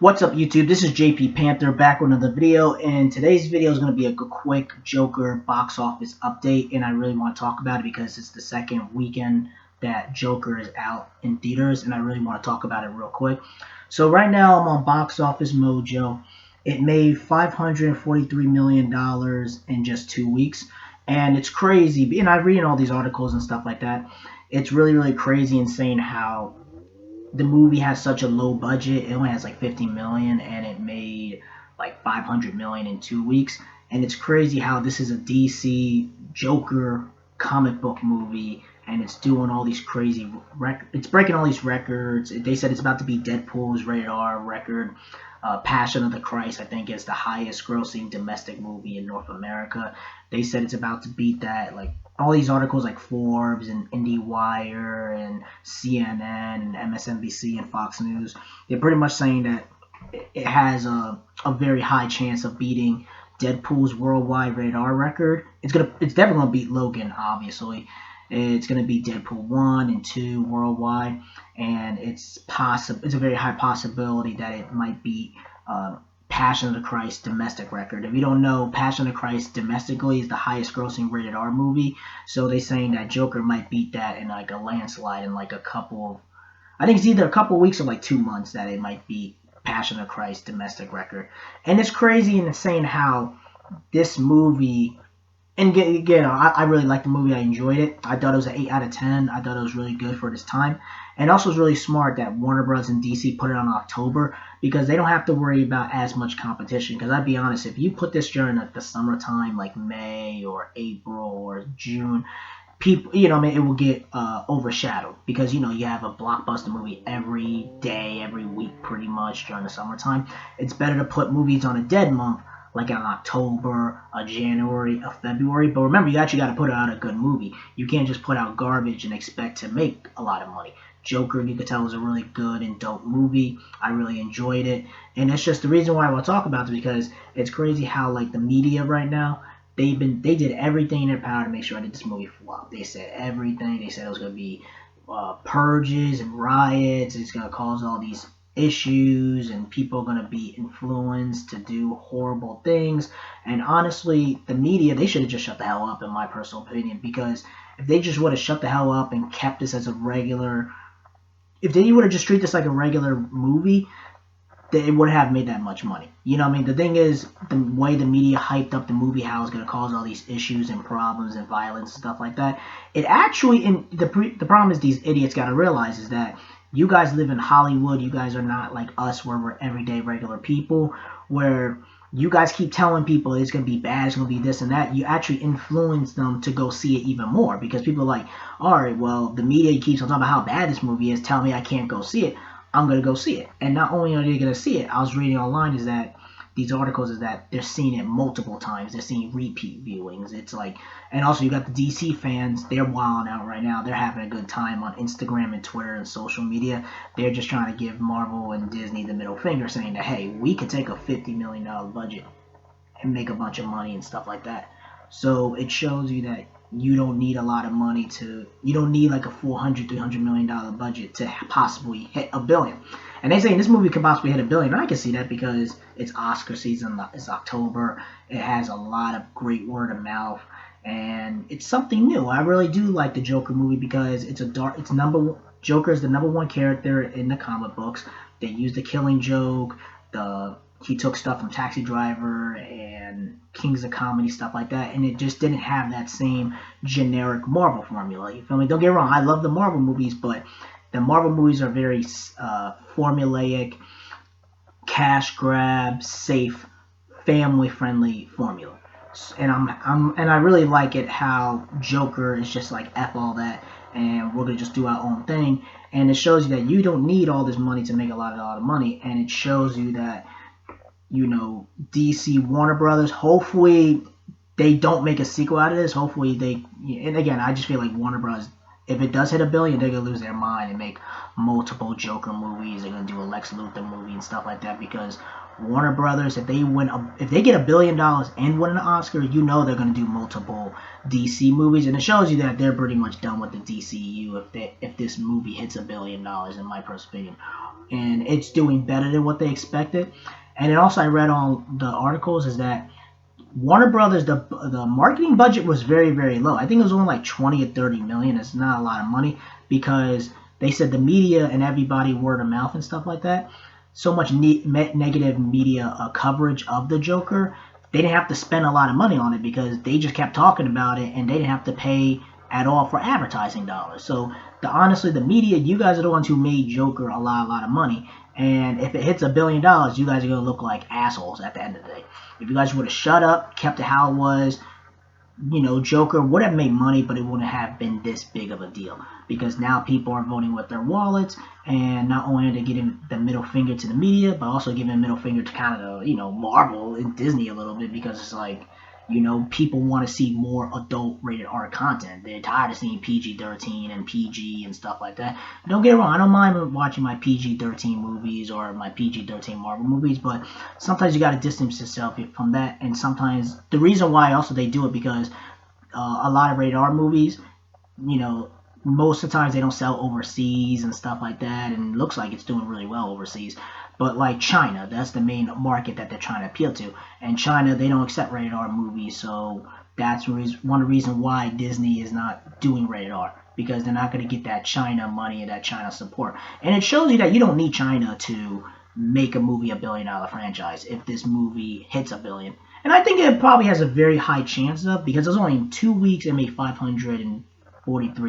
What's up, YouTube? This is JP Panther back with another video, and today's video is going to be a quick Joker box office update, and I really want to talk about it because it's the second weekend that Joker is out in theaters, and I really want to talk about it real quick. So right now I'm on Box Office Mojo. It made $543 million in just 2 weeks, and it's crazy. And I'm reading all these articles and stuff like that. It's really crazy, insane how the movie has such a low budget. It only has like 50 million and it made like 500 million in 2 weeks. And it's crazy how this is a DC Joker comic book movie and it's doing all these crazy it's breaking all these records. They said it's about to be Deadpool's rated R record. Passion of the Christ, I think, is the highest grossing domestic movie in North America. They said it's about to beat that. Like all these articles like Forbes and IndieWire and CNN and MSNBC and Fox News, they're pretty much saying that it has a very high chance of beating Deadpool's worldwide rated R record. It's definitely gonna beat Logan, obviously. It's gonna be Deadpool 1 and 2 worldwide, and it's a very high possibility that it might beat Passion of the Christ domestic record. If you don't know, Passion of the Christ domestically is the highest grossing rated R movie, so they're saying that Joker might beat that in like a landslide in like I think it's either a couple weeks or like 2 months that it might beat Passion of the Christ domestic record. And it's crazy and insane how this movie, and again, I really liked the movie. I enjoyed it. I thought it was an 8 out of 10. I thought it was really good for this time. And also it's really smart that Warner Bros. And DC put it on October because they don't have to worry about as much competition. Because I'd be honest, if you put this during the summertime, like May or April or June, people, it will get overshadowed because, you have a blockbuster movie every day, every week pretty much during the summertime. It's better to put movies on a dead month like in October, a January, a February. But remember, you actually got to put out a good movie. You can't just put out garbage and expect to make a lot of money. Joker, you could tell, was a really good and dope movie. I really enjoyed it. And it's just the reason why I want to talk about it because it's crazy how, like, the media right now, they did everything in their power to make sure that this movie flop. They said everything. They said it was going to be purges and riots. It's going to cause all these issues and people are going to be influenced to do horrible things. And honestly, the media, they should have just shut the hell up, in my personal opinion, because if they just would have shut the hell up and kept this as a regular, if they would have just treated this like a regular movie, they wouldn't have made that much money. You know what I mean? The thing is, the way the media hyped up the movie, how it's going to cause all these issues and problems and violence and stuff like that, it actually, the problem is these idiots got to realize is that you guys live in Hollywood. You guys are not like us where we're everyday regular people, where you guys keep telling people it's going to be bad, it's going to be this and that. You actually influence them to go see it even more because people are like, all right, well, the media keeps on talking about how bad this movie is, tell me I can't go see it. I'm going to go see it. And not only are they going to see it, I was reading online is that these articles is that they're seeing it multiple times. They're seeing repeat viewings. It's like, and also you got the DC fans. They're wilding out right now. They're having a good time on Instagram and Twitter and social media. They're just trying to give Marvel and Disney the middle finger, saying that, hey, we could take a $50 million budget and make a bunch of money and stuff like that. So it shows you that you don't need a lot of money you don't need like a $400-300 million budget to possibly hit $1 billion. And they say this movie could possibly hit $1 billion. And I can see that because it's Oscar season, it's October, it has a lot of great word of mouth, and it's something new. I really do like the Joker movie because Joker is the number one character in the comic books. They use the Killing Joke, he took stuff from Taxi Driver and Kings of Comedy, stuff like that, and it just didn't have that same generic Marvel formula. You feel me? Don't get me wrong, I love the Marvel movies, but the Marvel movies are very formulaic, cash grab, safe, family-friendly formula. And I really like it how Joker is just like F all that, and we're gonna just do our own thing. And it shows you that you don't need all this money to make a lot of money, and it shows you that DC, Warner Brothers, hopefully they don't make a sequel out of this. Hopefully and again, I just feel like Warner Bros. if it does hit $1 billion, they're gonna lose their mind and make multiple Joker movies. They're gonna do a Lex Luthor movie and stuff like that, because Warner Brothers, if they get $1 billion and win an Oscar, you know they're gonna do multiple DC movies, and it shows you that they're pretty much done with the DCU if this movie hits $1 billion, in my personal opinion. And it's doing better than what they expected. And then also I read on the articles is that Warner Brothers, the marketing budget was very, very low. I think it was only like 20 or 30 million. It's not a lot of money, because they said the media and everybody, word of mouth and stuff like that, so much negative media coverage of the Joker, they didn't have to spend a lot of money on it, because they just kept talking about it and they didn't have to pay at all for advertising dollars. So honestly, the media, you guys are the ones who made Joker a lot of money. And if it hits $1 billion, you guys are going to look like assholes at the end of the day. If you guys would have shut up, kept it how it was, Joker would have made money, but it wouldn't have been this big of a deal. Because now people are voting with their wallets, and not only are they giving the middle finger to the media, but also giving a middle finger to kind of, Marvel and Disney a little bit, because it's like, people want to see more adult rated R content. They're tired of seeing PG-13 and PG and stuff like that. Don't get it wrong, I don't mind watching my PG-13 movies or my PG-13 Marvel movies, but sometimes you got to distance yourself from that. And sometimes the reason why also they do it, because a lot of rated R movies, most of the times they don't sell overseas and stuff like that, and it looks like it's doing really well overseas. But like China, that's the main market that they're trying to appeal to. And China, they don't accept rated R movies, so that's one of the reasons why Disney is not doing rated R, because they're not going to get that China money and that China support. And it shows you that you don't need China to make a movie $1 billion franchise if this movie hits $1 billion. And I think it probably has a very high chance of, because it's only in 2 weeks it made $543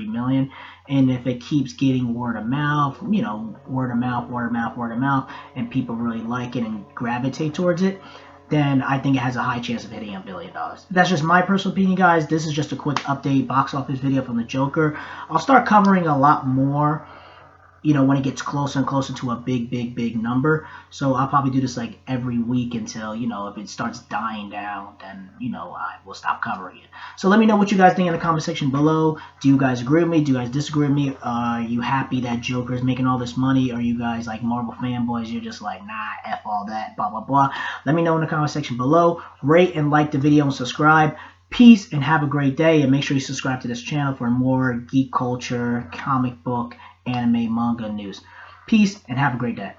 million. And if it keeps getting word of mouth, word of mouth, and people really like it and gravitate towards it, then I think it has a high chance of hitting $1 billion. That's just my personal opinion, guys. This is just a quick update box office video from the Joker. I'll start covering a lot more, when it gets closer and closer to a big number. So I'll probably do this like every week until, if it starts dying down, then, I will stop covering it. So let me know what you guys think in the comment section below. Do you guys agree with me? Do you guys disagree with me? Are you happy that Joker is making all this money? Are you guys like Marvel fanboys? You're just like, nah, F all that, blah, blah, blah. Let me know in the comment section below. Rate and like the video and subscribe. Peace and have a great day. And make sure you subscribe to this channel for more geek culture, comic book, anime, manga news. Peace and have a great day.